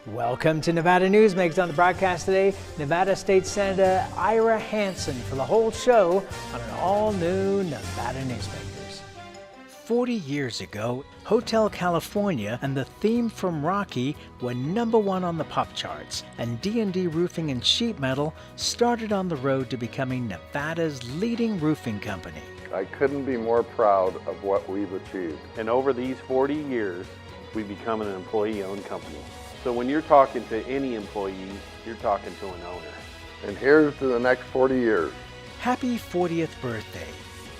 Welcome to Nevada Newsmakers. On the broadcast today, Nevada State Senator Ira Hansen for the whole show on an all-new Nevada Newsmakers. 40 years ago, Hotel California and the theme from Rocky were #1 on the pop charts, and D&D Roofing and Sheet Metal started on the road to becoming Nevada's leading roofing company. I couldn't be more proud of what we've achieved. And over these 40 years, we've become an employee-owned company. So when you're talking to any employee, you're talking to an owner. And here's to the next 40 years. Happy 40th birthday,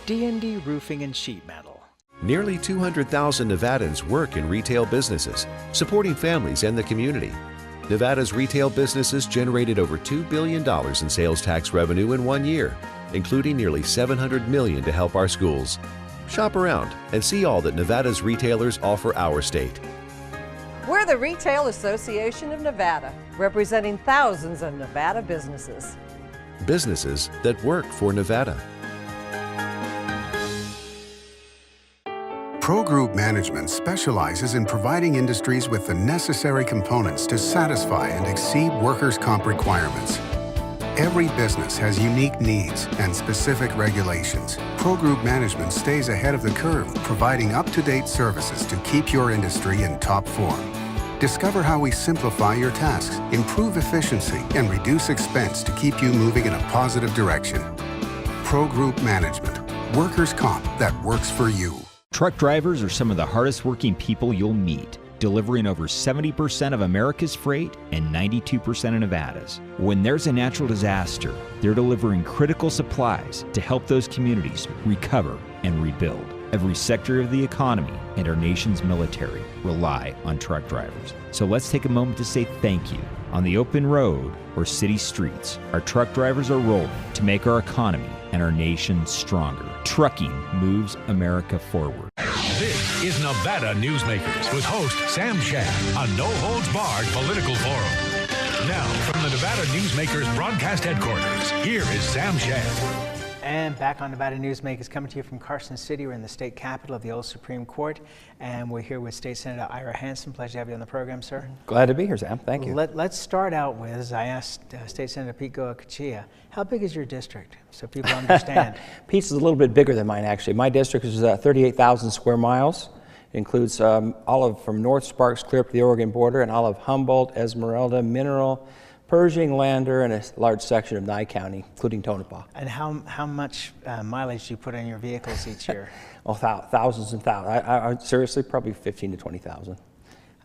D&D Roofing and Sheet Metal. Nearly 200,000 Nevadans work in retail businesses, supporting families and the community. Nevada's retail businesses generated over $2 billion in sales tax revenue in 1 year, including nearly $700 million to help our schools. Shop around and see all that Nevada's retailers offer our state. We're the Retail Association of Nevada, representing thousands of Nevada businesses. Businesses that work for Nevada. Pro Group Management specializes in providing industries with the necessary components to satisfy and exceed workers' comp requirements. Every business has unique needs and specific regulations. Pro Group Management stays ahead of the curve, providing up-to-date services to keep your industry in top form. Discover how we simplify your tasks, improve efficiency, and reduce expense to keep you moving in a positive direction. Pro Group Management. Workers' comp that works for you. Truck drivers are some of the hardest working people you'll meet, delivering over 70% of America's freight and 92% of Nevada's. When there's a natural disaster, they're delivering critical supplies to help those communities recover and rebuild. Every sector of the economy and our nation's military rely on truck drivers. So let's take a moment to say thank you. On the open road or city streets, our truck drivers are rolling to make our economy and our nation stronger. Trucking moves America forward. This is Nevada Newsmakers with host Sam Shad, a no-holds-barred political forum. Now, from the Nevada Newsmakers broadcast headquarters, here is Sam Shad. And back on Nevada Newsmakers, coming to you from Carson City. We're in the state capitol of the old Supreme Court, and we're here with State Senator Ira Hansen. Pleasure to have you on the program, sir. Glad to be here, Sam. Thank you. Let's start out with, as I asked State Senator Pete Goa-Kachia, how big is your district, so people understand? Pete's is a little bit bigger than mine, actually. My district is 38,000 square miles. It includes all of from North Sparks clear up to the Oregon border, and all of Humboldt, Esmeralda, Mineral, Pershing, Lander, and a large section of Nye County, including Tonopah. And how much mileage do you put on your vehicles each year? Oh, thousands and thousands. I seriously, probably 15 to 20,000.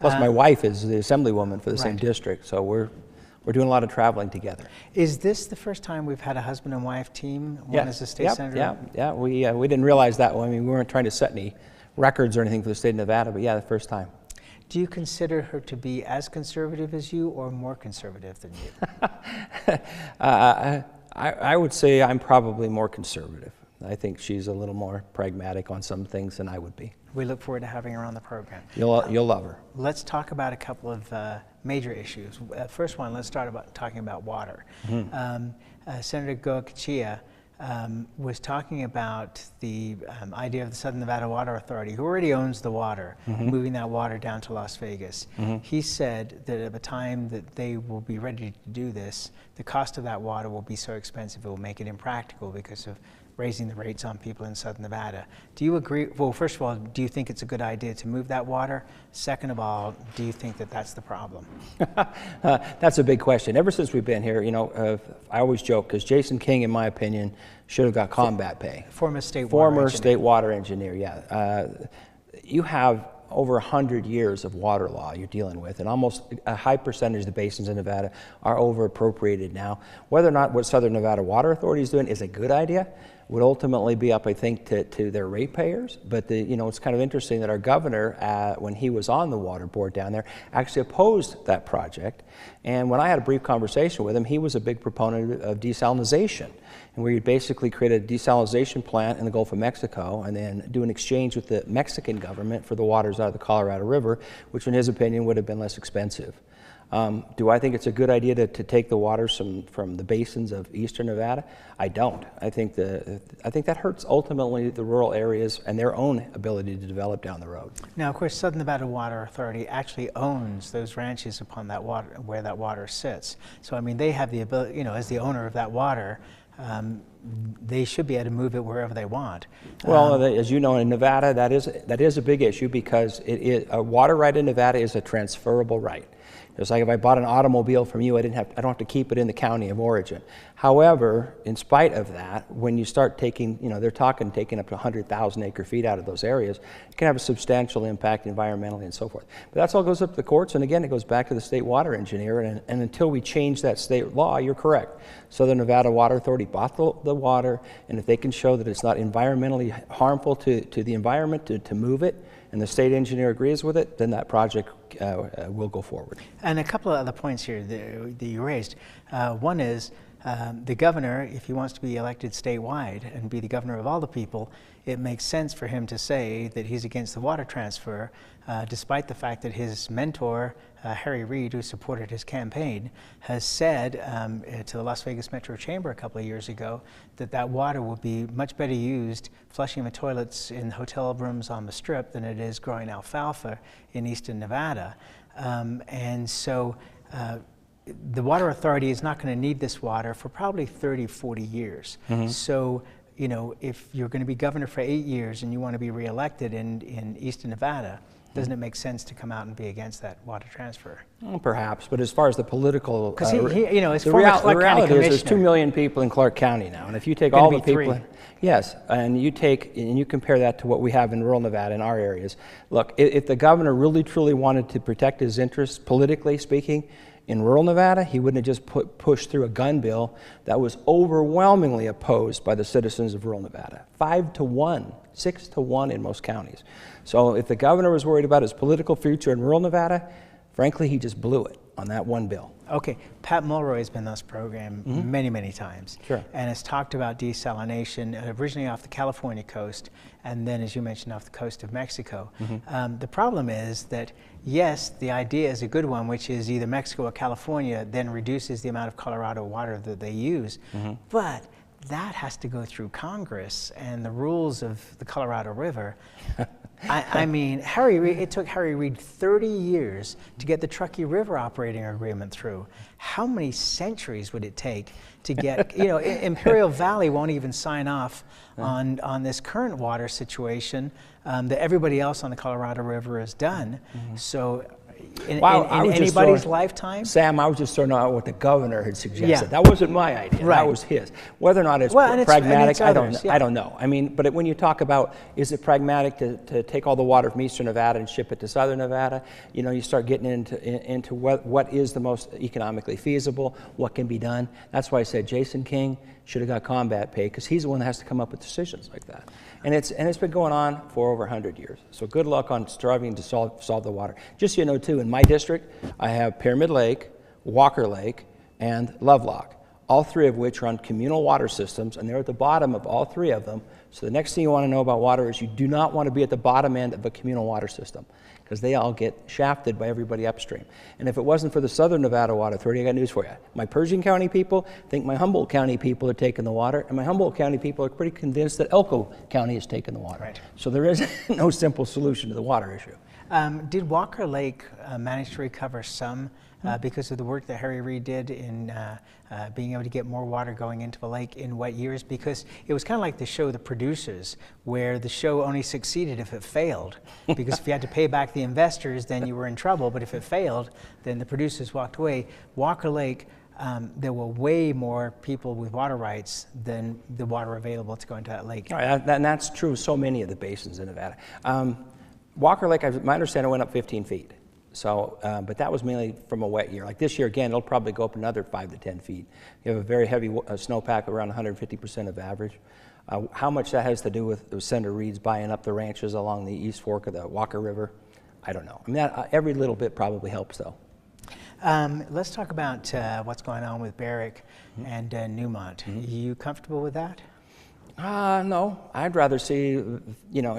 Plus, my wife is the assemblywoman for the same district, so we're doing a lot of traveling together. Is this the first time we've had a husband and wife team? One as a state senator? Yeah. We didn't realize that one. I mean, we weren't trying to set any records or anything for the state of Nevada, but yeah, the first time. Do you consider her to be as conservative as you or more conservative than you? I would say I'm probably more conservative. I think she's a little more pragmatic on some things than I would be. We look forward to having her on the program. You'll love her. Let's talk about a couple of major issues. First one, let's start talking about water. Mm-hmm. Senator Goa-Kachia was talking about the idea of the Southern Nevada Water Authority, who already owns the water, moving that water down to Las Vegas. He said that at the time that they will be ready to do this, the cost of that water will be so expensive it will make it impractical because of raising the rates on people in Southern Nevada. Do you agree? Well, first of all, do you think it's a good idea to move that water? Second of all, do you think that that's the problem? That's a big question. Ever since we've been here, I always joke, because Jason King, in my opinion, should have got combat pay. Former state water engineer, yeah. You have over 100 years of water law you're dealing with, and almost a high percentage of the basins in Nevada are over appropriated now. Whether or not what Southern Nevada Water Authority is doing is a good idea would ultimately be up, I think, to their ratepayers. But it's kind of interesting that our governor, when he was on the water board down there, actually opposed that project. And when I had a brief conversation with him, he was a big proponent of desalination, and where you basically create a desalination plant in the Gulf of Mexico and then do an exchange with the Mexican government for the waters out of the Colorado River, which in his opinion would have been less expensive. Do I think it's a good idea to take the waters from the basins of eastern Nevada? I don't. I think that hurts ultimately the rural areas and their own ability to develop down the road. Now, of course, Southern Nevada Water Authority actually owns those ranches upon that water, where that water sits. So, I mean, they have the ability, as the owner of that water, they should be able to move it wherever they want. Well, as you know, in Nevada, that is a big issue because a water right in Nevada is a transferable right. It's like if I bought an automobile from you, I don't have to keep it in the county of origin. However, in spite of that, when you start taking, they're talking taking up to 100,000 acre-feet out of those areas, it can have a substantial impact environmentally and so forth. But that's all goes up to the courts, and again, it goes back to the state water engineer, and until we change that state law, you're correct. Southern Nevada Water Authority bought the water, and if they can show that it's not environmentally harmful to the environment to move it, and the state engineer agrees with it, then that project will go forward. And a couple of other points here that you raised. One is the governor, if he wants to be elected statewide and be the governor of all the people, it makes sense for him to say that he's against the water transfer, despite the fact that his mentor, Harry Reid, who supported his campaign, has said to the Las Vegas Metro Chamber a couple of years ago that water will be much better used flushing the toilets in hotel rooms on the Strip than it is growing alfalfa in eastern Nevada. And so the Water Authority is not going to need this water for probably 30, 40 years. Mm-hmm. So, if you're going to be governor for 8 years and you want to be reelected in eastern Nevada, doesn't it make sense to come out and be against that water transfer? Well, perhaps, but as far as the political, because the reality is there's 2 million people in Clark County now, and if you take all the people, yes, and you compare that to what we have in rural Nevada in our areas. Look, if the governor really truly wanted to protect his interests, politically speaking, in rural Nevada, he wouldn't have just pushed through a gun bill that was overwhelmingly opposed by the citizens of rural Nevada. 5-1, 6-1 in most counties. So if the governor was worried about his political future in rural Nevada, frankly, he just blew it on that one bill. Okay, Pat Mulroy has been on this program many, many times. Sure. And has talked about desalination, originally off the California coast, and then, as you mentioned, off the coast of Mexico. The problem is that, yes, the idea is a good one, which is either Mexico or California then reduces the amount of Colorado water that they use, but that has to go through Congress and the rules of the Colorado River. I mean, it took Harry Reid 30 years to get the Truckee River operating agreement through. How many centuries would it take to get, Imperial Valley won't even sign off on this current water situation that everybody else on the Colorado River has done. So in anybody's lifetime? Sam, I was just throwing out what the governor had suggested. Yeah. That wasn't my idea. Right. That was his. Whether or not it's pragmatic, I don't know. I mean, but when you talk about, is it pragmatic to take all the water from eastern Nevada and ship it to southern Nevada, you start getting into what is the most economically feasible, what can be done. That's why I said Jason King should have got combat pay, because he's the one that has to come up with decisions like that. And it's been going on for over 100 years. So good luck on striving to solve the water. Just so you know, too, in my district, I have Pyramid Lake, Walker Lake, and Lovelock, all three of which are on communal water systems, and they're at the bottom of all three of them. So the next thing you want to know about water is you do not want to be at the bottom end of a communal water system, because they all get shafted by everybody upstream. And if it wasn't for the Southern Nevada Water Authority, I got news for you. My Pershing County people think my Humboldt County people are taking the water, and my Humboldt County people are pretty convinced that Elko County is taking the water. Right. So there is no simple solution to the water issue. Did Walker Lake manage to recover some because of the work that Harry Reid did in being able to get more water going into the lake in wet years? Because it was kind of like the show The Producers, where the show only succeeded if it failed. Because if you had to pay back the investors, then you were in trouble. But if it failed, then the producers walked away. Walker Lake, there were way more people with water rights than the water available to go into that lake. All right, and that's true of so many of the basins in Nevada. Walker Lake, my understanding, went up 15 feet. So, but that was mainly from a wet year. Like this year, again, it'll probably go up another 5 to 10 feet. You have a very heavy snowpack, around 150% of average. How much that has to do with Senator Reid's buying up the ranches along the East Fork of the Walker River, I don't know. I mean, every little bit probably helps, though. Let's talk about what's going on with Barrick and Newmont. You comfortable with that? No, I'd rather see, you know,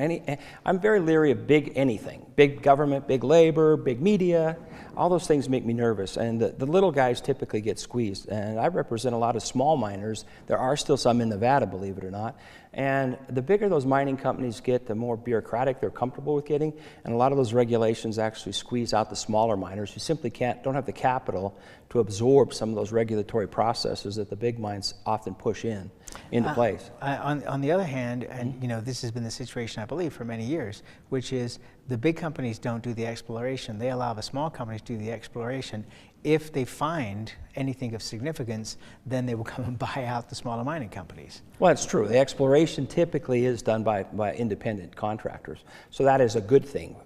I'm very leery of big anything. Big government, big labor, big media, all those things make me nervous. And the little guys typically get squeezed. And I represent a lot of small miners. There are still some in Nevada, believe it or not. And the bigger those mining companies get, the more bureaucratic they're comfortable with getting. And a lot of those regulations actually squeeze out the smaller miners who simply don't have the capital to absorb some of those regulatory processes that the big mines often push into place. On the other hand, and you know, this has been the situation, I believe, for many years, which is the big companies don't do the exploration. They allow the small companies to do the exploration. If they find anything of significance, then they will come and buy out the smaller mining companies. Well, it's true. The exploration typically is done by independent contractors. So that is a good thing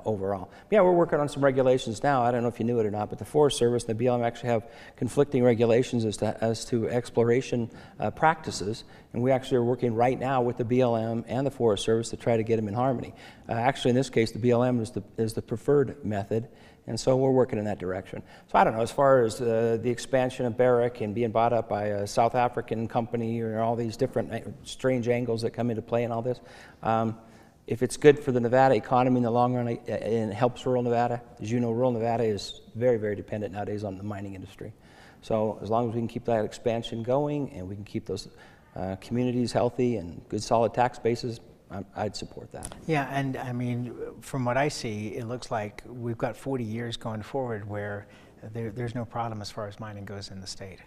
overall. Yeah, we're working on some regulations now. I don't know if you knew it or not, but the Forest Service and the BLM actually have conflicting regulations as to exploration practices. And we actually are working right now with the BLM and the Forest Service to try to get them in harmony. Actually, in this case, the BLM is the preferred method. And so we're working in that direction. So I don't know, as far as the expansion of Barrick and being bought up by a South African company or all these different strange angles that come into play and all this, if it's good for the Nevada economy in the long run and helps rural Nevada, as you know, rural Nevada is very, very dependent nowadays on the mining industry. So as long as we can keep that expansion going and we can keep those communities healthy and good solid tax bases, I'd support that. Yeah, and I mean, from what I see, it looks like we've got 40 years going forward where there's no problem as far as mining goes in the state.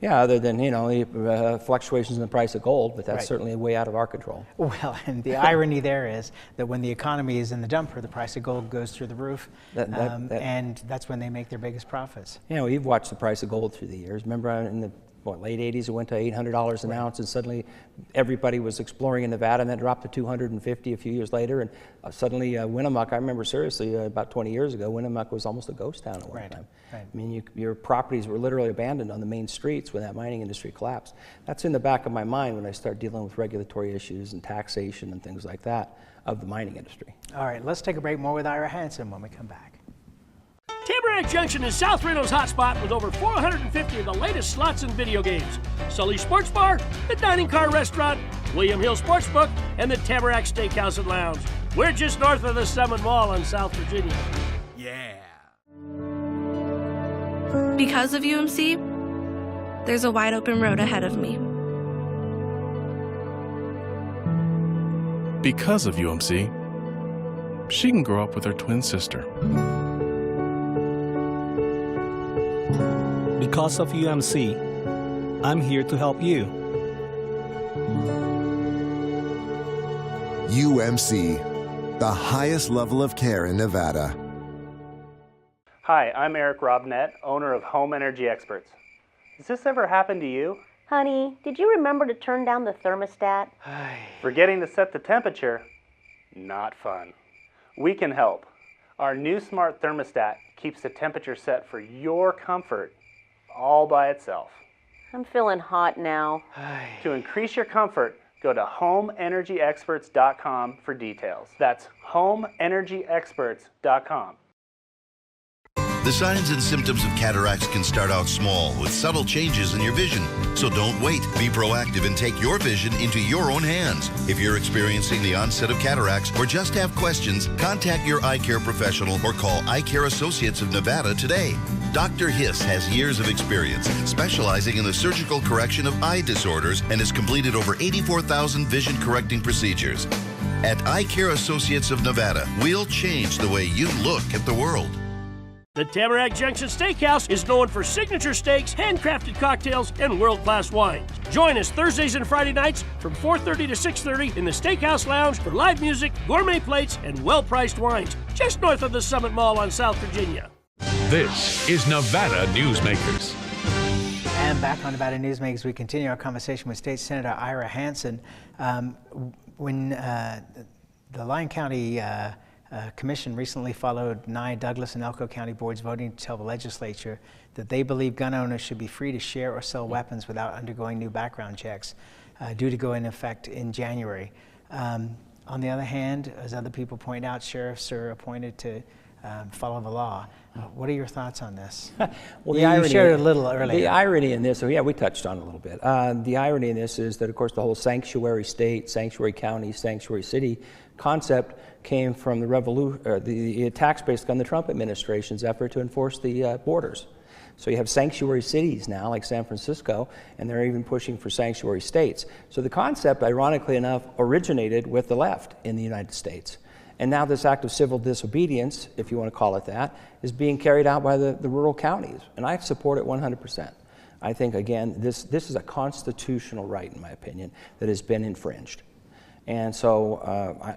Yeah, other than, you know, the fluctuations in the price of gold, but that's Right. certainly way out of our control. Well, and the irony there is that when the economy is in the dumper, the price of gold goes through the roof, and that's when they make their biggest profits. You know, you've watched the price of gold through the years. Remember in the late 80s, it went to $800 an ounce, and suddenly everybody was exploring in Nevada, and then dropped to 250 a few years later, and suddenly Winnemucca, I remember seriously about 20 years ago, Winnemucca was almost a ghost town at one time. Right. I mean, your properties were literally abandoned on the main streets when that mining industry collapsed. That's in the back of my mind when I start dealing with regulatory issues and taxation and things like that of the mining industry. All right, let's take a break. More with Ira Hansen when we come back. Tamarack Junction is South Reno's hotspot with over 450 of the latest slots and video games. Sully's Sports Bar, the Dining Car Restaurant, William Hill Sportsbook, and the Tamarack Steakhouse and Lounge. We're just north of the Summit Mall in South Virginia. Yeah. Because of UMC, there's a wide open road ahead of me. Because of UMC, she can grow up with her twin sister. Because of UMC, I'm here to help you. UMC, the highest level of care in Nevada. Hi, I'm Eric Robnett, owner of Home Energy Experts. Has this ever happened to you? Honey, did you remember to turn down the thermostat? Forgetting to set the temperature? Not fun. We can help. Our new smart thermostat keeps the temperature set for your comfort all by itself. I'm feeling hot now. To increase your comfort, go to homeenergyexperts.com for details. That's homeenergyexperts.com. The signs and symptoms of cataracts can start out small with subtle changes in your vision. So don't wait. Be proactive and take your vision into your own hands. If you're experiencing the onset of cataracts or just have questions, contact your eye care professional or call Eye Care Associates of Nevada today. Dr. Hiss has years of experience specializing in the surgical correction of eye disorders and has completed over 84,000 vision correcting procedures. At Eye Care Associates of Nevada, we'll change the way you look at the world. The Tamarack Junction Steakhouse is known for signature steaks, handcrafted cocktails, and world-class wines. Join us Thursdays and Friday nights from 4:30 to 6:30 in the Steakhouse Lounge for live music, gourmet plates, and well-priced wines, just north of the Summit Mall on South Virginia. This is Nevada Newsmakers. And back on Nevada Newsmakers, we continue our conversation with State Senator Ira Hansen. When the Lyon County Commission recently followed Nye, Douglas, and Elko County boards voting to tell the legislature that they believe gun owners should be free to share or sell weapons without undergoing new background checks, due to go into effect in January. On the other hand, as other people point out, sheriffs are appointed to follow the law. What are your thoughts on this? Well, you shared it a little earlier. The irony in this, we touched on it a little bit. The irony in this is that, of course, the whole sanctuary state, sanctuary county, sanctuary city concept came from the attacks based on the Trump administration's effort to enforce the borders. So you have sanctuary cities now, like San Francisco, and they're even pushing for sanctuary states. So the concept, ironically enough, originated with the left in the United States. And now this act of civil disobedience, if you want to call it that, is being carried out by the rural counties. And I support it 100%. I think, again, this is a constitutional right, in my opinion, that has been infringed. And so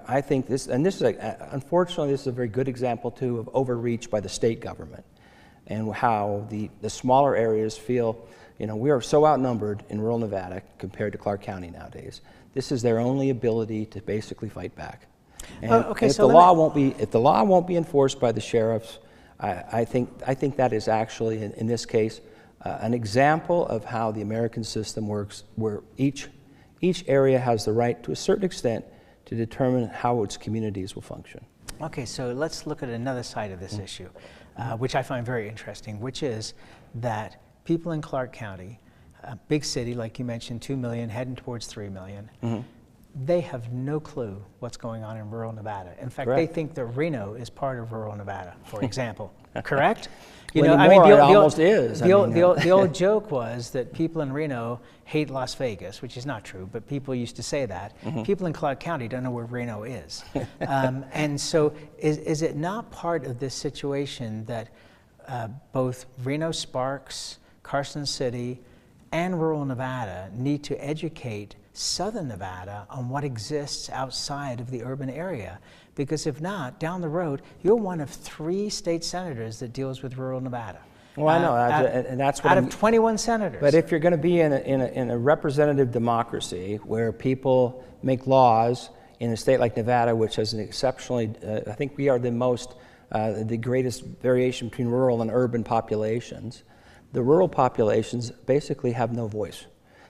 I think this, and this is, unfortunately, this is a very good example, too, of overreach by the state government and how the smaller areas feel, we are so outnumbered in rural Nevada compared to Clark County nowadays. This is their only ability to basically fight back. And, if the law won't be enforced by the sheriffs, I think that is actually, in this case, an example of how the American system works, where each area has the right, to a certain extent, to determine how its communities will function. Okay, so let's look at another side of this issue, which I find very interesting, which is that people in Clark County, a big city, like you mentioned, 2 million, heading towards 3 million, they have no clue what's going on in rural Nevada. In fact, they think that Reno is part of rural Nevada, for example. Correct? It almost is. The old joke was that people in Reno hate Las Vegas, which is not true, but people used to say that. People in Clark County don't know where Reno is. And so is it not part of this situation that both Reno Sparks, Carson City, and rural Nevada need to educate Southern Nevada on what exists outside of the urban area? Because if not, down the road, you're one of 3 state senators that deals with rural Nevada. Well, I know, and that's what out of 21 senators. But if you're going to be in a representative democracy where people make laws in a state like Nevada, which has an exceptionally, I think we are the greatest variation between rural and urban populations. The rural populations basically have no voice.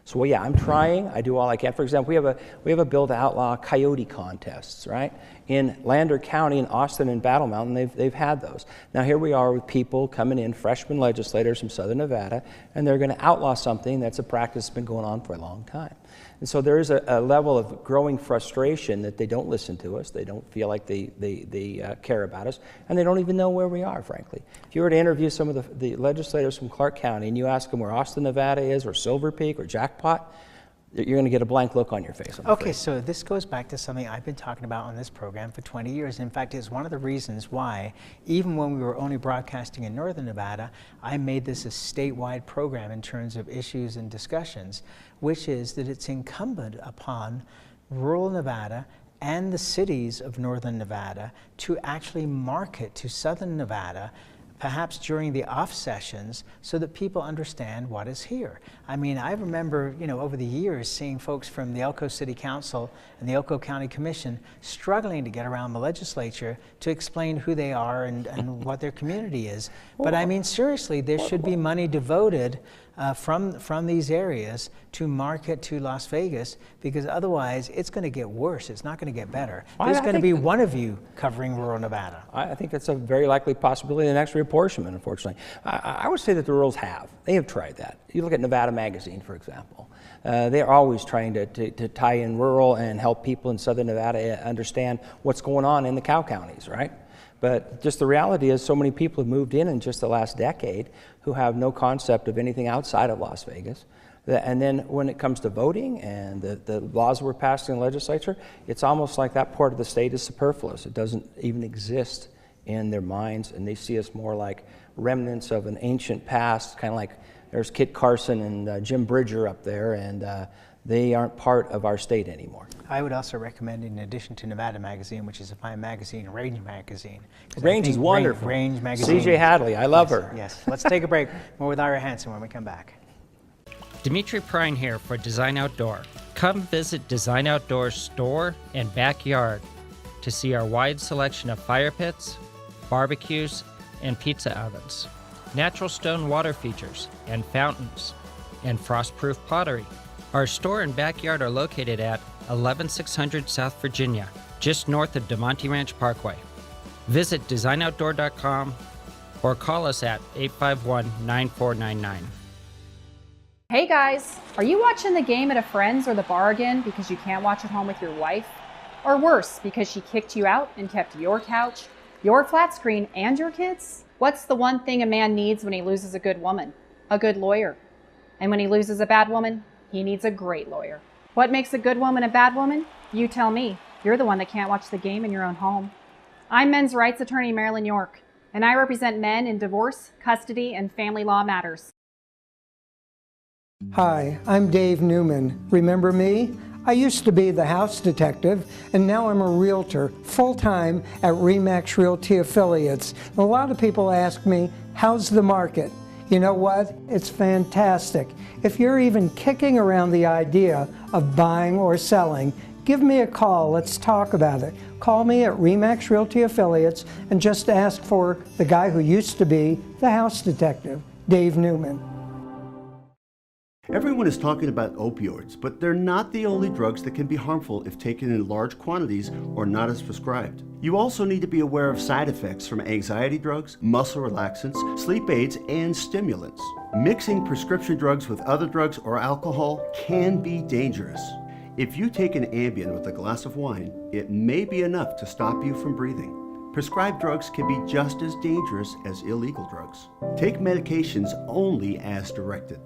So yeah, I'm trying. I do all I can. For example, we have a bill to outlaw coyote contests, right? In Lander County, in Austin, and Battle Mountain, they've had those. Now here we are with people coming in, freshman legislators from Southern Nevada, and they're going to outlaw something that's a practice that's been going on for a long time. And so there is a level of growing frustration that they don't listen to us, they don't feel like they care about us, and they don't even know where we are, frankly. If you were to interview some of the legislators from Clark County and you ask them where Austin, Nevada is, or Silver Peak, or Jackpot, you're going to get a blank look on your face. Okay, so this goes back to something I've been talking about on this program for 20 years. In fact, it's one of the reasons why, even when we were only broadcasting in Northern Nevada, I made this a statewide program in terms of issues and discussions, which is that it's incumbent upon rural Nevada and the cities of Northern Nevada to actually market to Southern Nevada, perhaps during the off sessions, so that people understand what is here. I mean, I remember, over the years, seeing folks from the Elko City Council and the Elko County Commission struggling to get around the legislature to explain who they are and what their community is. But I mean, seriously, there should be money devoted from these areas to market to Las Vegas, because otherwise it's going to get worse. It's not going to get better. There's going to be one of you covering rural Nevada. I think that's a very likely possibility in the next reapportionment, unfortunately. I would say that the rurals they have tried that. You look at Nevada Magazine, for example. They're always trying to tie in rural and help people in Southern Nevada understand what's going on in the cow counties, right? But just the reality is so many people have moved in just the last decade who have no concept of anything outside of Las Vegas. And then when it comes to voting and the laws we're passing in the legislature, it's almost like that part of the state is superfluous. It doesn't even exist in their minds, and they see us more like remnants of an ancient past, kind of like there's Kit Carson and Jim Bridger up there, and they aren't part of our state anymore. I would also recommend, in addition to Nevada Magazine, which is a fine magazine, Range Magazine. Range is wonderful. Range Magazine. C.J. Hadley, I love her. Yes. Let's take a break. More with Ira Hansen when we come back. Dimitri Prine here for Design Outdoor. Come visit Design Outdoor's store and backyard to see our wide selection of fire pits, barbecues, and pizza ovens, natural stone water features and fountains, and frost-proof pottery. Our store and backyard are located at 11600 South Virginia, just north of DeMonte Ranch Parkway. Visit designoutdoor.com or call us at 851-9499. Hey guys, are you watching the game at a friend's or the bar again because you can't watch at home with your wife? Or worse, because she kicked you out and kept your couch, your flat screen, and your kids? What's the one thing a man needs when he loses a good woman? A good lawyer. And when he loses a bad woman, he needs a great lawyer. What makes a good woman a bad woman? You tell me. You're the one that can't watch the game in your own home. I'm men's rights attorney Marilyn York, and I represent men in divorce, custody, and family law matters. Hi, I'm Dave Newman. Remember me? I used to be the house detective, and now I'm a realtor full-time at RE/MAX Realty Affiliates. A lot of people ask me, how's the market? You know what? It's fantastic. If you're even kicking around the idea of buying or selling, give me a call. Let's talk about it. Call me at RE/MAX Realty Affiliates and just ask for the guy who used to be the house detective, Dave Newman. Everyone is talking about opioids, but they're not the only drugs that can be harmful if taken in large quantities or not as prescribed. You also need to be aware of side effects from anxiety drugs, muscle relaxants, sleep aids, and stimulants. Mixing prescription drugs with other drugs or alcohol can be dangerous. If you take an Ambien with a glass of wine, it may be enough to stop you from breathing. Prescribed drugs can be just as dangerous as illegal drugs. Take medications only as directed.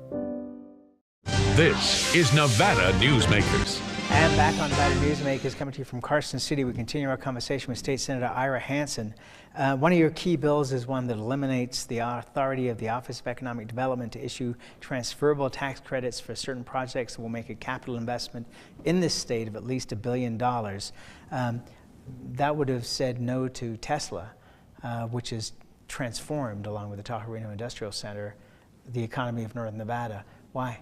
This is Nevada Newsmakers. And back on Nevada Newsmakers, coming to you from Carson City, we continue our conversation with State Senator Ira Hansen. One of your key bills is one that eliminates the authority of the Office of Economic Development to issue transferable tax credits for certain projects that will make a capital investment in this state of at least $1 billion. That would have said no to Tesla, which is transformed, along with the Tahoe Reno Industrial Center, the economy of Northern Nevada. Why?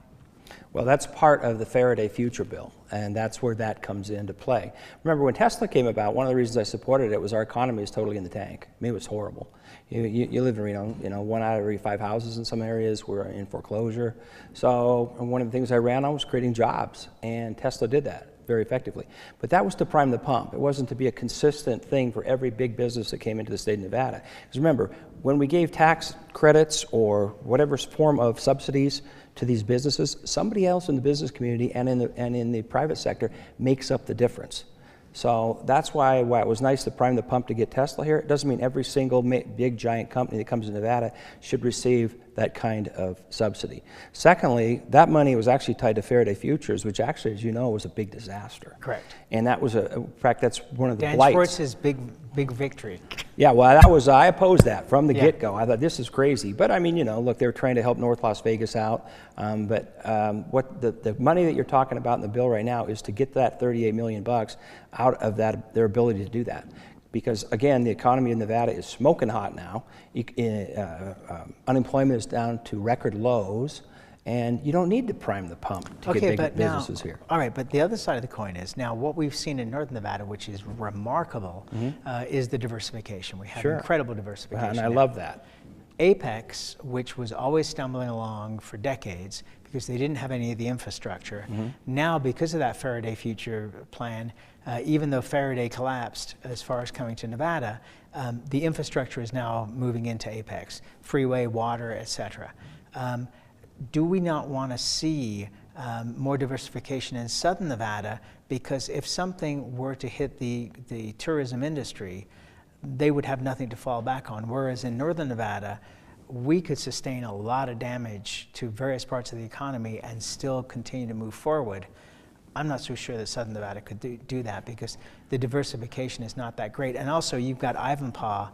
Well, that's part of the Faraday Future Bill, and that's where that comes into play. Remember, when Tesla came about, one of the reasons I supported it was our economy is totally in the tank. I mean, it was horrible. You live in Reno, 1 out of every 5 houses in some areas were in foreclosure. So one of the things I ran on was creating jobs, and Tesla did that very effectively. But that was to prime the pump. It wasn't to be a consistent thing for every big business that came into the state of Nevada. Because remember, when we gave tax credits or whatever form of subsidies to these businesses, somebody else in the business community and in the private sector makes up the difference. So that's why it was nice to prime the pump to get Tesla here. It doesn't mean every single big giant company that comes to Nevada should receive that kind of subsidy. Secondly, that money was actually tied to Faraday Futures, which actually, as you know, was a big disaster. Correct. And that was in fact, that's one of the Dan blights. Schwartz's big victory. Yeah, well, I opposed that from the get-go. I thought this is crazy. But I mean, look, they're trying to help North Las Vegas out. What the money that you're talking about in the bill right now is to get that $38 million out of their ability to do that. Because again, the economy in Nevada is smoking hot now. Unemployment is down to record lows. And you don't need to prime the pump to get big businesses here. All right, but the other side of the coin is now what we've seen in Northern Nevada, which is remarkable, is the diversification. We have incredible diversification. And I love that. Apex, which was always stumbling along for decades because they didn't have any of the infrastructure, now because of that Faraday Future plan, even though Faraday collapsed as far as coming to Nevada, the infrastructure is now moving into Apex, freeway, water, etc. Do we not want to see more diversification in Southern Nevada? Because if something were to hit the tourism industry, they would have nothing to fall back on. Whereas in Northern Nevada, we could sustain a lot of damage to various parts of the economy and still continue to move forward. I'm not so sure that Southern Nevada could do that because the diversification is not that great. And also you've got Ivanpah,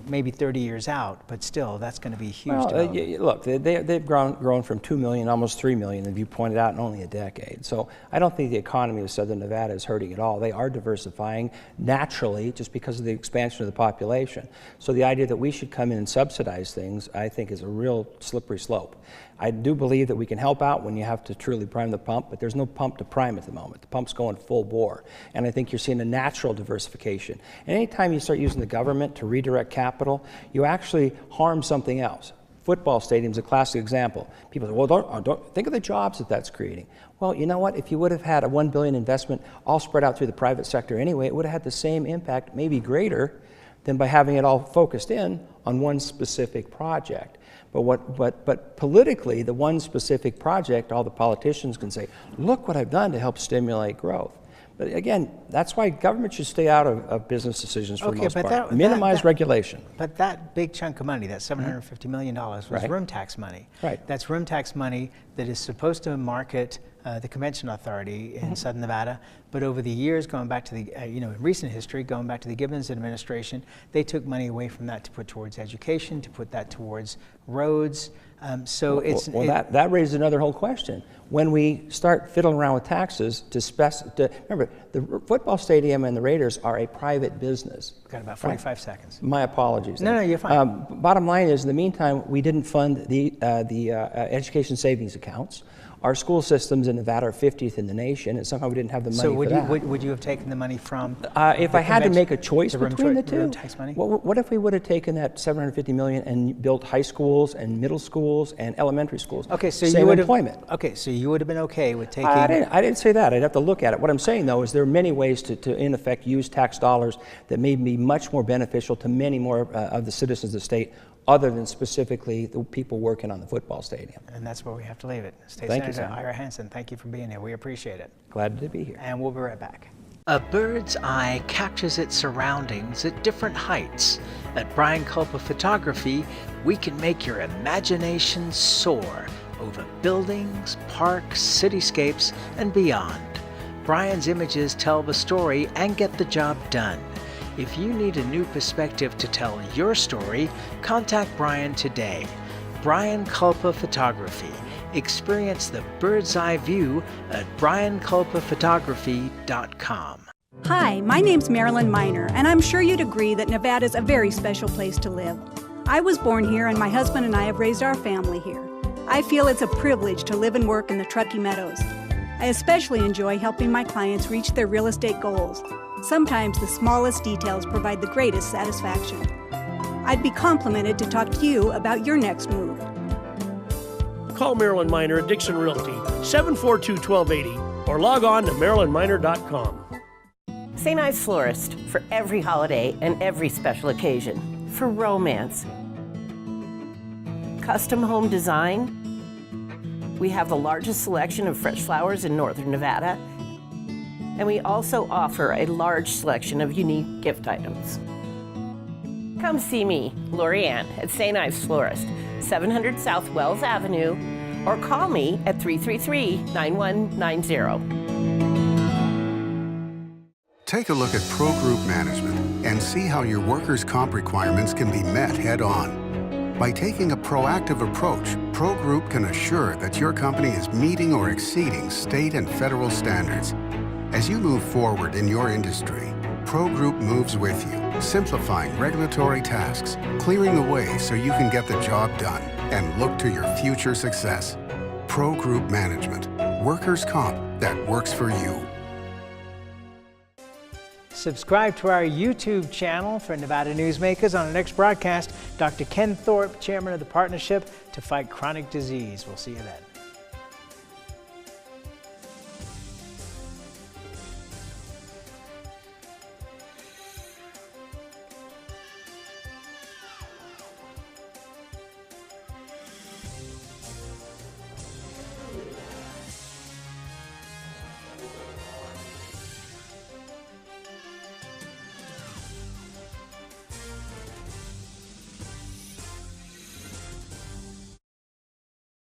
maybe 30 years out, but still, that's going to be huge. Well, look, they've grown from 2 million, almost 3 million, as you pointed out, in only a decade. So I don't think the economy of Southern Nevada is hurting at all. They are diversifying naturally just because of the expansion of the population. So the idea that we should come in and subsidize things, I think, is a real slippery slope. I do believe that we can help out when you have to truly prime the pump, but there's no pump to prime at the moment. The pump's going full bore. And I think you're seeing a natural diversification. And anytime you start using the government to redirect capital, you actually harm something else. Football stadium's a classic example. People say, well, don't think of the jobs that that's creating. Well, you know what? If you would have had a $1 billion investment all spread out through the private sector anyway, it would have had the same impact, maybe greater, than by having it all focused in on one specific project. But politically, the one specific project, all the politicians can say, look what I've done to help stimulate growth. But again, that's why government should stay out of business decisions for the most part. Minimize regulation. But that big chunk of money, that $750 million, was room tax money. Right. That's room tax money that is supposed to market the Convention Authority in Southern Nevada. But over the years, going back to the, in recent history, going back to the Gibbons administration, they took money away from that to put towards education, to put that towards roads. That raises another whole question. When we start fiddling around with taxes remember, the football stadium and the Raiders are a private business. We've got about 45 seconds. My apologies. No, you're fine. Bottom line is, in the meantime, we didn't fund the education savings accounts. Our school systems in Nevada are 50th in the nation, and somehow we didn't have the money for that. So would you have taken the money from if I had to make a choice between the two, tax money? What if we would have taken that $750 million and built high schools and middle schools and elementary schools? Okay, so same you would employment. Okay, so you would have been okay with taking. I didn't say that. I'd have to look at it. What I'm saying, though, is there are many ways to in effect use tax dollars that may be much more beneficial to many more of the citizens of the state, other than specifically the people working on the football stadium. And that's where we have to leave it. State Thank you, Senator Sam. Ira Hansen, thank you for being here. We appreciate it. Glad to be here. And we'll be right back. A bird's eye captures its surroundings at different heights. At Brian Culpa Photography, we can make your imagination soar over buildings, parks, cityscapes, and beyond. Brian's images tell the story and get the job done. If you need a new perspective to tell your story, contact Brian today. Brian Culpa Photography. Experience the bird's eye view at brianculpaphotography.com. Hi, my name's Marilyn Miner, and I'm sure you'd agree that Nevada's a very special place to live. I was born here, and my husband and I have raised our family here. I feel it's a privilege to live and work in the Truckee Meadows. I especially enjoy helping my clients reach their real estate goals. Sometimes the smallest details provide the greatest satisfaction. I'd be complimented to talk to you about your next move. Call Marilyn Miner at Dixon Realty, 742-1280, or log on to marilynminer.com. St. Ives Florist, for every holiday and every special occasion. For romance. Custom home design. We have the largest selection of fresh flowers in northern Nevada. And we also offer a large selection of unique gift items. Come see me, Lori Ann, at St. Ives Florist, 700 South Wells Avenue, or call me at 333-9190. Take a look at Pro Group Management and see how your workers' comp requirements can be met head-on. By taking a proactive approach, Pro Group can assure that your company is meeting or exceeding state and federal standards. As you move forward in your industry, Pro Group moves with you, simplifying regulatory tasks, clearing the way so you can get the job done and look to your future success. Pro Group Management, workers' comp that works for you. Subscribe to our YouTube channel for Nevada Newsmakers. On our next broadcast, Dr. Ken Thorpe, chairman of the Partnership to Fight Chronic Disease. We'll see you then.